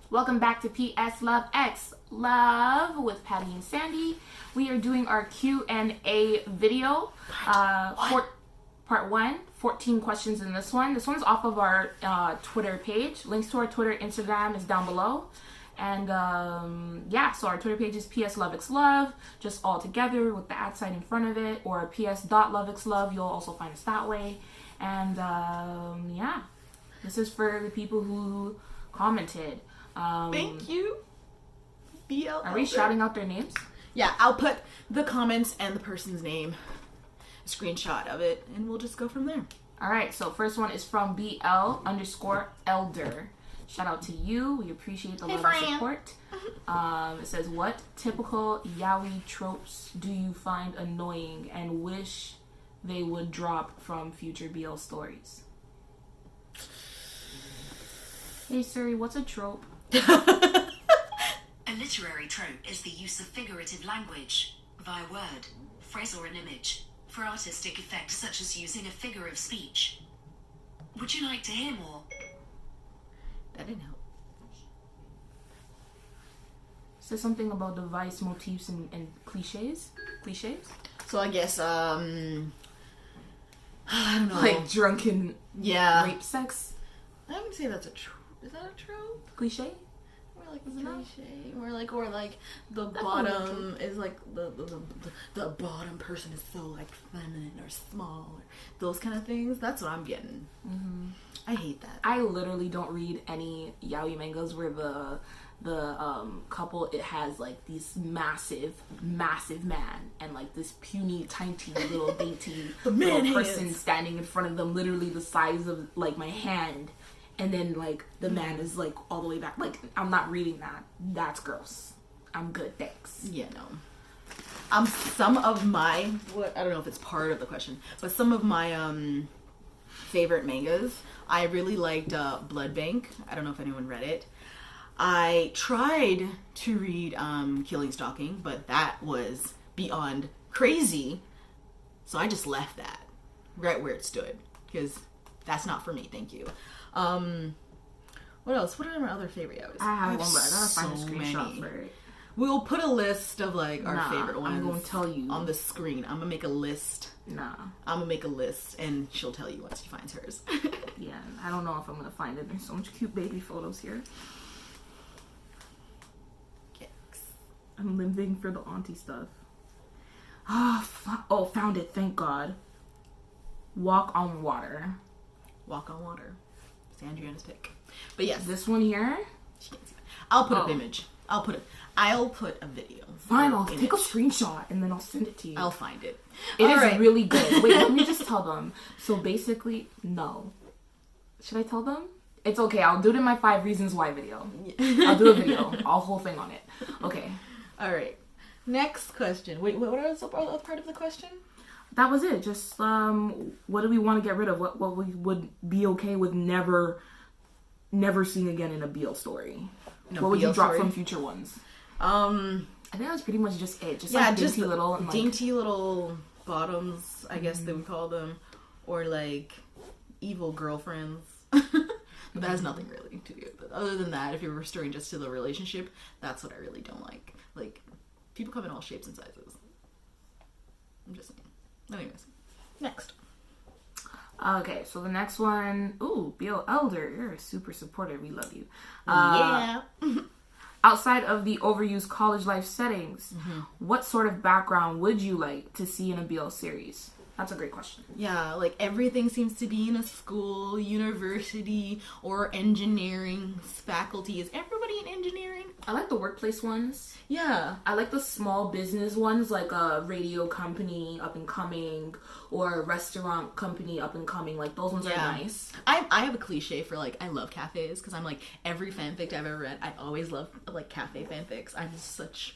Welcome back to PS Love X Love with Patty and Sandy. We are doing our Q&A video. Part 1, 14 questions in this one. This one's off of our Twitter page. Links to our Twitter, Instagram is down below. And so our Twitter page is PS Love X Love, just all together with the @ sign in front of it, or ps.lovexlove. You'll also find us that way. And this is for the people who commented. Thank you. BL. Are we shouting out their names? Yeah, I'll put the comments and the person's name, a screenshot of it, and we'll just go from there. All right, so first one is from BL_elder. Shout out to you. We appreciate the love and support. It says, what typical yaoi tropes do you find annoying and wish they would drop from future BL stories? Hey Siri, what's a trope? A literary trope is the use of figurative language, via word, phrase or an image, for artistic effect such as using a figure of speech. Would you like to hear more? That didn't help. Says something about device motifs and cliches. Cliches? So I guess, I don't know. Like drunken rape sex? I wouldn't say that's a trope. Is that a trope? Cliche? Or like a cliche, or like the bottom is like the bottom person is so like feminine or small, or those kind of things. That's what I'm getting. Mm-hmm. I hate that. I literally don't read any yaoi mangas where the couple, it has like this massive man and like this puny tiny little dainty little person standing in front of them, literally the size of like my hand. And then, like, the man is, like, all the way back. Like, I'm not reading that. That's gross. I'm good, thanks. Yeah, no. Some of my... I don't know if it's part of the question, but some of my, favorite mangas, I really liked, Blood Bank. I don't know if anyone read it. I tried to read, Killing Stalking, but that was beyond crazy. So I just left that right where it stood. Because that's not for me, thank you. What else? What are my other favorite yaois? I have one, but I gotta find a screenshot for it. We'll put a list of like our favorite ones. I'm gonna tell you on the screen. I'm gonna make a list. Nah. I'm gonna make a list, and she'll tell you once she finds hers. Yeah, I don't know if I'm gonna find it. There's so much cute baby photos here. Yikes. I'm living for the auntie stuff. Oh, found it. Thank God. Walk on Water. Walk on Water. Sandriana's pick. But yes, this one here. She can't see it. I'll put an image. I'll put a video. Fine, I'll take a screenshot and then I'll send it to you. I'll find it. It is really good. Wait, let me just tell them. So basically, no. Should I tell them? It's okay. I'll do it in my 5 reasons why video. I'll do a video. I'll whole thing on it. Okay. All right. Next question. Wait, what was the part of the question? That was it. Just what do we want to get rid of? What we would be okay with never seeing again in a BL story? What would you drop from future ones? I think that's pretty much just it. Just like dainty little and dainty little bottoms, I guess they would call them, or like evil girlfriends. But that has nothing really to do with it. Other than that, if you're restoring just to the relationship, that's what I really don't like. Like, people come in all shapes and sizes. I'm just saying. Anyways, next. Okay, so the next one, BL Elder, you're super supportive. We love you. Yeah. Outside of the overused college life settings, what sort of background would you like to see in a BL series? That's a great question. Yeah, like everything seems to be in a school, university, or engineering faculty. Is everybody in engineering? I like the workplace ones. Yeah. I like the small business ones, like a radio company up and coming, or a restaurant company up and coming. Like, those ones are nice. I have a cliche for, like, I love cafes, because I'm like, every fanfic I've ever read, I always love, like, cafe fanfics. I'm such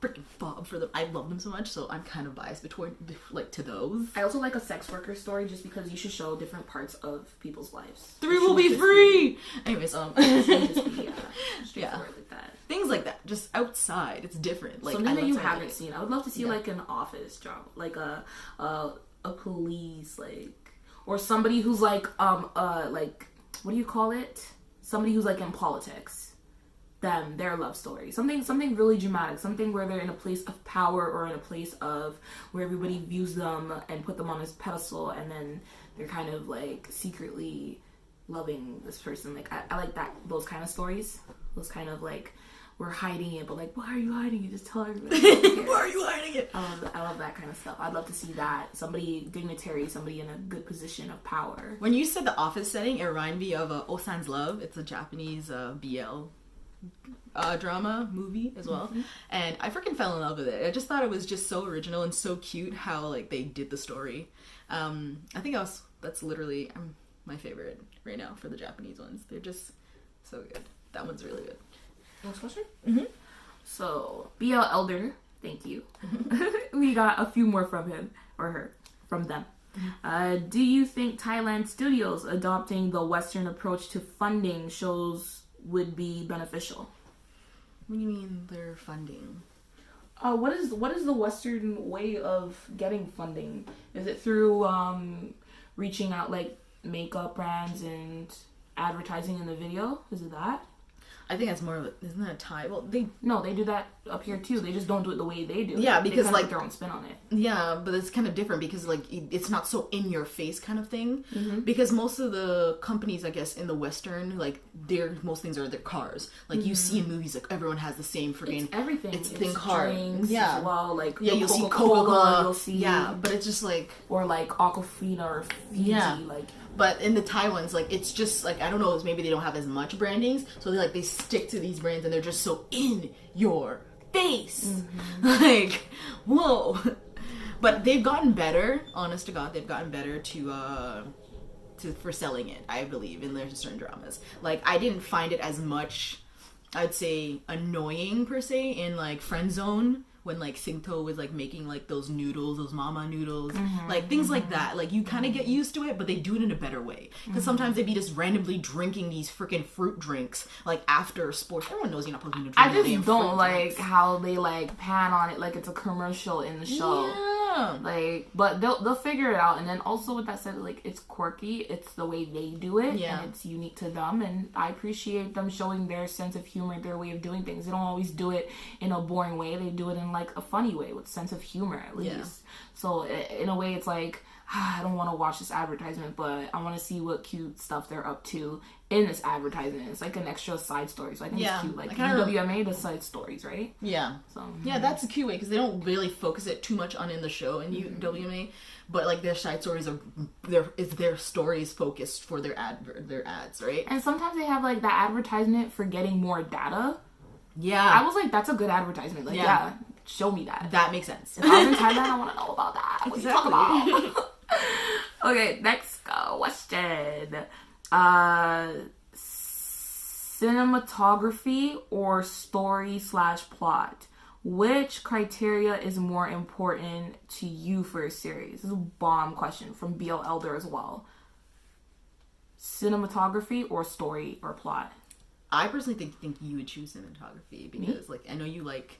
freaking fob for them. I love them so much, so I'm kind of biased between, like, to those. I also like a sex worker story just because you should show different parts of people's lives. 3 will be free! Anyways, yeah. Like that. Things like that. Just outside. It's different. Like, something that you haven't seen. I would love to see like an office job. Like a police, like, or somebody who's like what do you call it? Somebody who's like in politics. their love story, something really dramatic, something where they're in a place of power or in a place of where everybody views them and put them on this pedestal, and then they're kind of like secretly loving this person. Like I like that, those kind of stories, those kind of like we're hiding it, but like, why are you hiding it? Just tell everybody. Why are you hiding it? I love that kind of stuff. I'd love to see that, somebody dignitary, somebody in a good position of power. When you said the office setting, it reminded me of Osan's Love. It's a Japanese BL drama movie as well, and I freaking fell in love with it. I just thought it was just so original and so cute how like they did the story. I think that's literally my favorite right now for the Japanese ones. They're just so good. That one's really good. Next question. So BL Elder, thank you. We got a few more from him or her, from them. Do you think Thailand studios adopting the Western approach to funding shows would be beneficial? What do you mean they're funding? What is the Western way of getting funding? Is it through reaching out like makeup brands and advertising in the video? Is it that? I think that's more of isn't that a Thai? Well, they do that up here too. They just don't do it the way they do. Yeah, They because kinda like put their own spin on it. Yeah, but it's kind of different because like it's not so in your face kind of thing. Because most of the companies, I guess, in the Western, like most things are their cars. Like you see in movies, like everyone has the same freaking It's everything. It's thing car. Drinks Yeah. as well. Like Yeah, the you'll see Coca-Cola. Coca-Cola. You'll see but it's just like or like Aquafina or Fiji. Yeah. Like But in the Thai ones, like it's just like I don't know, maybe they don't have as much brandings, so they stick to these brands and they're just so in your face, like whoa. But they've gotten better. Honest to God, they've gotten better to for selling it. I believe in their certain dramas. Like I didn't find it as much, I'd say, annoying per se in like Friend Zone. When like Singto was like making like those noodles, those mama noodles, like things like that. Like you kind of get used to it, but they do it in a better way. Because sometimes they'd be just randomly drinking these freaking fruit drinks like after sports. Everyone knows you're not supposed to drink. I damn just don't fruit like drinks. how they like pan on it like it's a commercial in the show. Yeah. Like, but they'll figure it out. And then also with that said, like it's quirky. It's the way they do it, Yeah. and it's unique to them. And I appreciate them showing their sense of humor, their way of doing things. They don't always do it in a boring way. They do it in like a funny way with sense of humor at least. Yeah. So in a way, it's like I don't want to watch this advertisement, but I want to see what cute stuff they're up to in this advertisement. It's like an extra side story, so I think Yeah. it's cute. Like I kinda- UWMA does side stories, right? Yeah. So Yeah, that's a cute way because they don't really focus it too much on in the show in WMA, but like their side stories are their stories focused for their ads, right? And sometimes they have like that advertisement for getting more data. Yeah, I was like, that's a good advertisement. Like, Yeah. yeah, show me that. that makes sense. If I was in Thailand, I want to know about that. What you talking about? Okay, next question. Cinematography or story/plot? Which criteria is more important to you for a series? This is a bomb question from BL Elder as well. Cinematography or story or plot? I personally think you would choose cinematography because like I know you like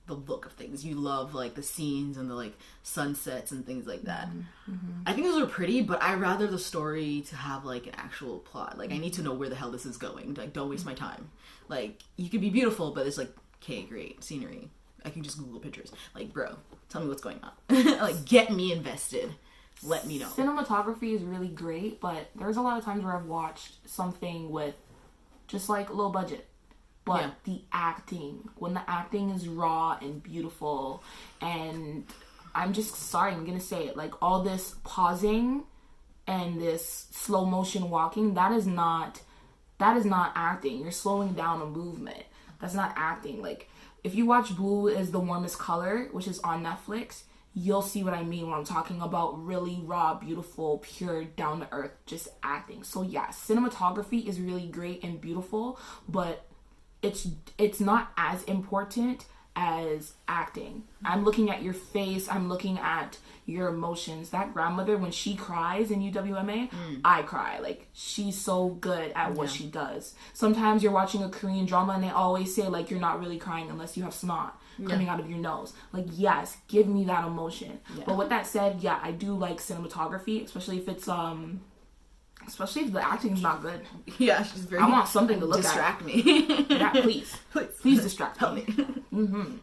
the look of things. You love like the scenes and the like sunsets and things like that. I think those are pretty, but I rather the story to have like an actual plot. Like I need to know where the hell this is going. Like don't waste my time. Like you could be beautiful, but it's like okay, great scenery. I can just Google pictures. Like bro, tell me what's going on. Like get me invested. Let me know. Cinematography is really great, but there's a lot of times where I've watched something with just like low budget. But Yeah. the acting, when the acting is raw and beautiful, and I'm just sorry, I'm gonna say it, like all this pausing and this slow motion walking, that is not acting. You're slowing down a movement. That's not acting. Like if you watch Blue is the Warmest Color, which is on Netflix, you'll see what I mean when I'm talking about really raw, beautiful, pure, down to earth, just acting. So yeah, cinematography is really great and beautiful, but it's not as important as acting. I'm looking at your face, I'm looking at your emotions. That grandmother, when she cries in UWMA, I cry. Like, she's so good at what she does. Sometimes you're watching a Korean drama and they always say, like, you're not really crying unless you have snot coming out of your nose. Like, yes, give me that emotion. But with that said, yeah, I do like cinematography, especially if it's Especially if the acting's not good. Yeah, she's very. I want something to look distract at. me. Yeah, please. Please distract Help me. me.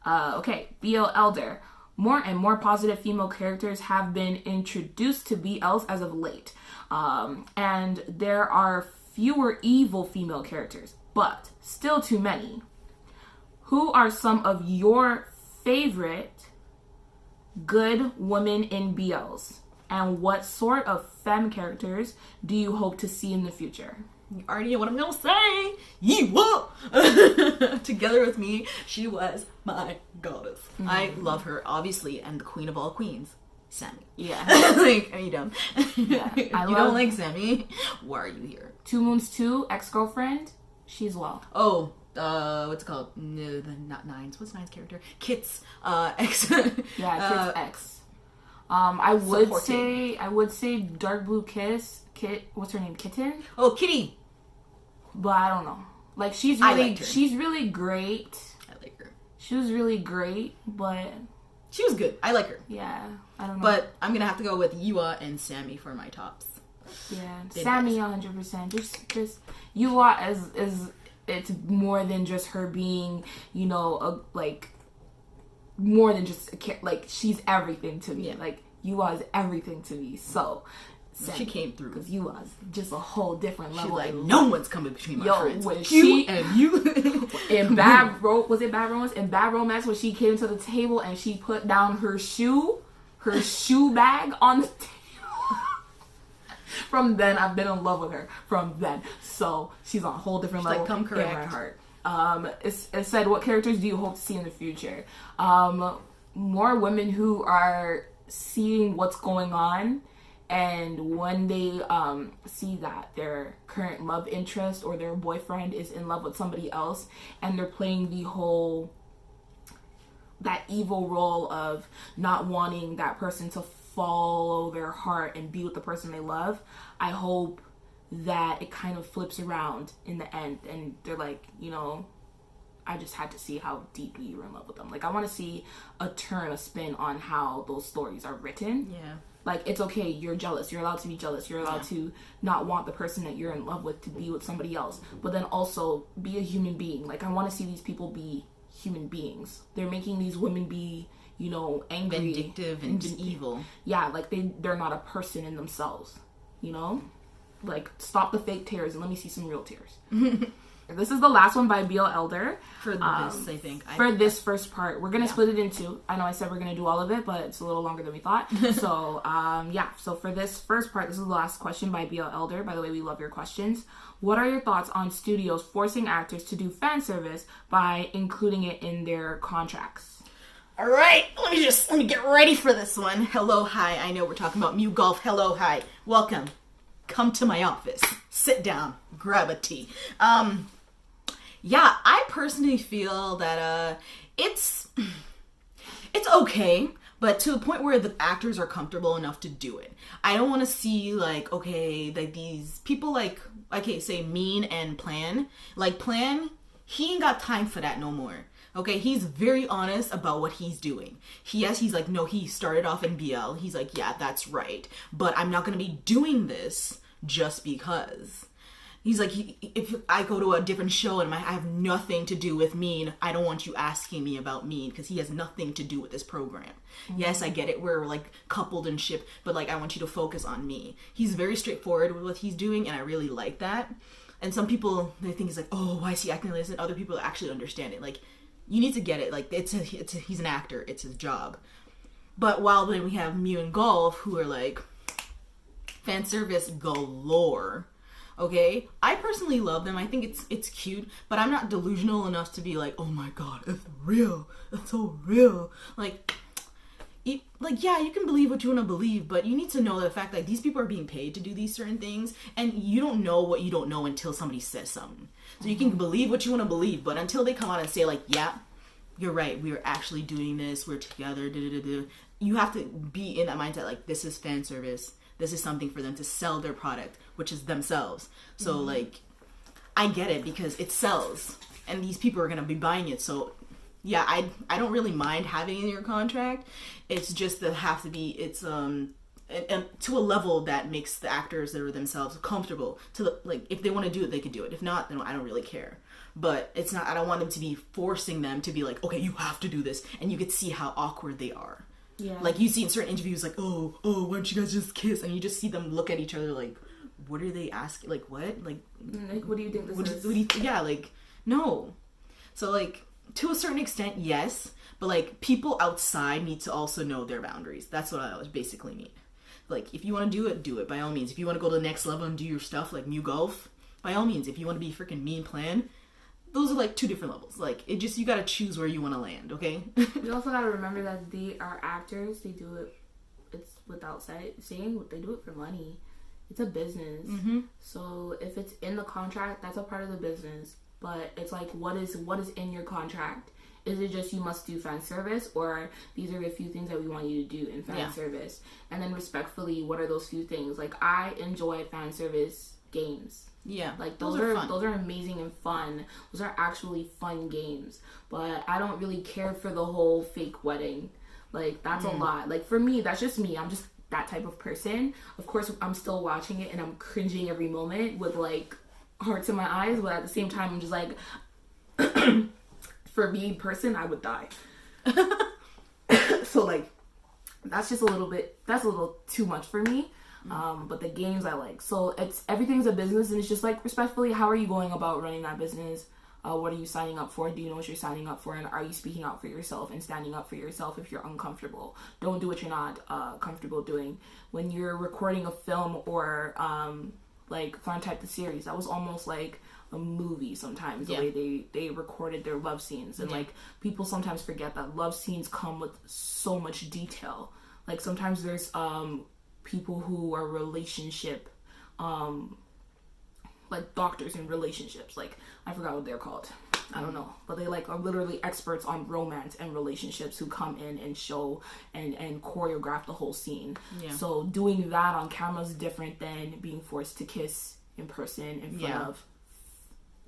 Okay, BL Elder. More and more positive female characters have been introduced to BLs as of late. And there are fewer evil female characters, but still too many. Who are some of your favorite good women in BLs? And what sort of femme characters do you hope to see in the future? You already know what I'm gonna say. Yeewa! Together with me, she was my goddess. Mm-hmm. I love her, obviously, and the queen of all queens, Sammy. Yeah. Like, are you dumb? Yeah. You don't like Sammy? Why are you here? 2 Moons 2, ex-girlfriend, she's well. Oh, what's it called? No, not Nines. What's Nines' character? Kit's ex. Yeah, Kit's ex. I would say Dark Blue Kit, what's her name? Kitten? Oh, Kitty. But I don't know. Like, she's really great. I like her. She was really great, but she was good. I like her. Yeah, I don't know. But I'm gonna have to go with Yua and Sammy for my tops. Yeah, Sammy 100%. Just Yua is it's more than just her being, you know, more than just like she's everything to me. Yeah. Like Yua is everything to me. So she came through because Yua is just a whole different level. She's like, no one's coming between my friends. When she and you in Bad Romance? In Bad Romance, when she came to the table and she put down her shoe bag on the table. From then, I've been in love with her. From then, so she's on a whole different level. Like, come correct. In my heart. It said, what characters do you hope to see in the future? More women who are seeing what's going on, and when they see that their current love interest or their boyfriend is in love with somebody else, and they're playing that evil role of not wanting that person to follow their heart and be with the person they love, I hope that it kind of flips around in the end and they're like, you know, I just had to see how deeply you were in love with them. Like, I want to see a spin on how those stories are written. Yeah. Like, it's okay, you're jealous. You're allowed to be jealous. You're allowed to not want the person that you're in love with to be with somebody else. But then also be a human being. Like, I want to see these people be human beings. They're making these women be, you know, angry, vindictive and evil. Yeah, like they're not a person in themselves, you know? Like, stop the fake tears and let me see some real tears. This is the last one by BL Elder. For this, I think. For this first part. We're going to split it in two. I know I said we're going to do all of it, but it's a little longer than we thought. So, So for this first part, this is the last question by BL Elder. By the way, we love your questions. What are your thoughts on studios forcing actors to do fan service by including it in their contracts? All right, let me get ready for this one. Hello, hi. I know we're talking about Mew Golf. Hello, hi. Welcome. Come to my office. Sit down. Grab a tea. Yeah, I personally feel that it's okay, but to the point where the actors are comfortable enough to do it. I don't want to see like these people like, okay, say Mean and Plan. Like Plan, he ain't got time for that no more. Okay, he's very honest about what he's doing. He's like, no, he started off in BL. He's like, yeah, that's right. But I'm not going to be doing this just because. He's like, if I go to a different show and I have nothing to do with Mean, I don't want you asking me about Mean because he has nothing to do with this program. Mm-hmm. Yes, I get it. We're like coupled and shipped, but like I want you to focus on me. He's very straightforward with what he's doing, and I really like that. And some people, they think he's like, oh, why is he acting like this? And other people actually understand it. Like, you need to get it. Like, he's an actor. It's his job. But while then we have Mew and Golf, who are like fan service galore. Okay, I personally love them. I think it's cute, but I'm not delusional enough to be like, oh my god, it's real. It's so real. Like, yeah, you can believe what you want to believe, but you need to know the fact that these people are being paid to do these certain things, and you don't know what you don't know until somebody says something. So you can believe what you want to believe, but until they come out and say like, yeah, you're right, we are actually doing this, we're together, you have to be in that mindset like, this is fan service. This is something for them to sell their product, which is themselves. So, like, I get it because it sells. And these people are going to be buying it. So, yeah, I don't really mind having it in your contract. It's just that and to a level that makes the actors that are themselves comfortable to the, like, if they want to do it, they can do it. If not, then I don't really care. But it's not, I don't want them to be forcing them to be like, okay, you have to do this, and you could see how awkward they are. Yeah. Like, you see in certain interviews, like, oh, why don't you guys just kiss? And you just see them look at each other like, what are they asking? Like, what? Like, what do you think this is? What do you yeah, like, no. So, like, to a certain extent, yes. But, like, people outside need to also know their boundaries. That's what I basically mean. Like, if you want to do it, by all means. If you want to go to the next level and do your stuff, like New Golf, by all means. If you want to be freaking mean plan, those are, like, 2 different levels. Like, it just, you gotta choose where you want to land, okay? We also gotta remember that they are actors. They do it, it's without saying, they do it for money. It's a business. Mm-hmm. So if it's in the contract, that's a part of the business. But it's like, what is in your contract? Is it just you must do fan service, or these are a few things that we want you to do in fan service? And then respectfully, what are those few things? Like, I enjoy fan service games. Yeah, like those are fun. Those are amazing and fun. Those are actually fun games. But I don't really care for the whole fake wedding. Like, that's a lot. Like, for me, that's just me. I'm just that type of person. Of course, I'm still watching it and I'm cringing every moment with, like, hearts in my eyes, but at the same time, I'm just like, for me person, I would die. So, like, that's a little too much for me. But the games I like. So everything's a business, and it's just like, respectfully, how are you going about running that business? What are you signing up for? Do you know what you're signing up for? And are you speaking out for yourself and standing up for yourself if you're uncomfortable? Don't do what you're not comfortable doing. When you're recording a film or like Tharn type the series, that was almost like a movie sometimes, the way they recorded their love scenes. And like, people sometimes forget that love scenes come with so much detail. Like, sometimes there's people who are relationship like doctors in relationships, like, I forgot what they're called, I don't know, but they like are literally experts on romance and relationships who come in and show and choreograph the whole scene. So doing that on camera is different than being forced to kiss in person in front of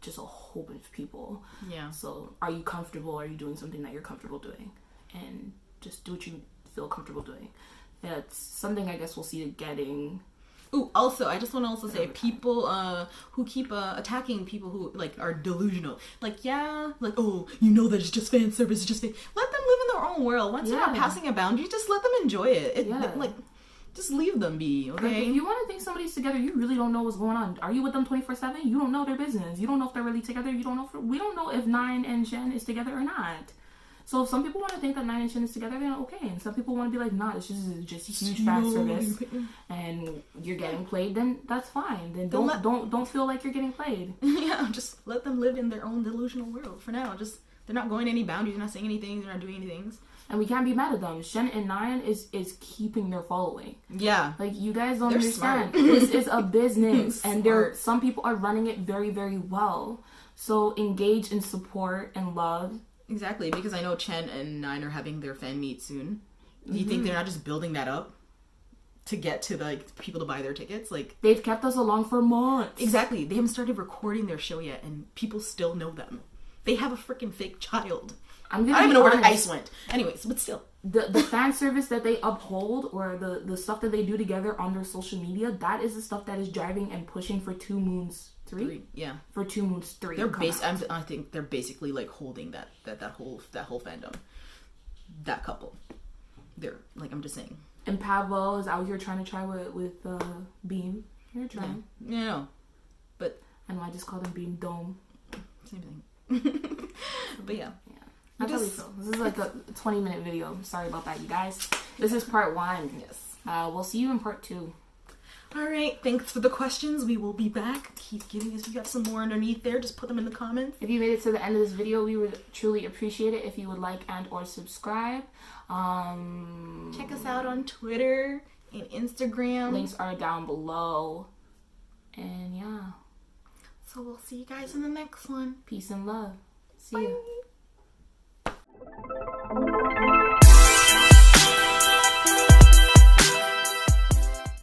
just a whole bunch of people. So are you comfortable? Are you doing something that you're comfortable doing? And just do what you feel comfortable doing. That's something I guess we'll see getting. Ooh, also, I just want to also say, people who keep attacking people who, like, are delusional. Like, like, oh, you know that it's just fan service, it's just fan. Let them live in their own world. Once they're not passing a boundary, just let them enjoy it. Like, just leave them be, okay? Like, if you want to think somebody's together, you really don't know what's going on. Are you with them 24/7? You don't know their business. You don't know if they're really together. You don't know we don't know if Nine and Shen is together or not. So if some people want to think that Nine and Shen is together, then okay. And some people want to be like, nah, it's just huge fan service, and you're getting played. Then that's fine. Then don't feel like you're getting played. Just let them live in their own delusional world for now. Just, they're not going any boundaries. They're not saying anything. They're not doing anything. And we can't be mad at them. Shen and Nine is keeping their following. Like, you guys don't understand. This is a business, and some people are running it very, very well. So engage in support and love. Exactly, because I know Chen and Nine are having their fan meet soon. Do you think they're not just building that up to get to, like, people to buy their tickets? Like, they've kept us along for months. Exactly. They haven't started recording their show yet, and people still know them. They have a freaking fake child. I don't even know where the ice went. Anyways, but still. The fan service that they uphold, or the stuff that they do together on their social media, that is the stuff that is driving and pushing for 2 Moons 3. For 2 Moons 3. I think they're basically, like, holding that whole fandom. That couple. They're, like, I'm just saying. And Pablo is out here trying to try with Beam. You're trying. Yeah. But and I just called him Beam Dome. Same thing. But yeah. That's how we feel. This is like a 20-minute video. Sorry about that, you guys. This is part 1. Yes. We'll see you in part 2. Alright, thanks for the questions. We will be back. Keep giving us. If you got some more underneath there, just put them in the comments. If you made it to the end of this video, we would truly appreciate it if you would like and or subscribe. Check us out on Twitter and Instagram. Links are down below. And yeah. So we'll see you guys in the next one. Peace and love. See Bye. you.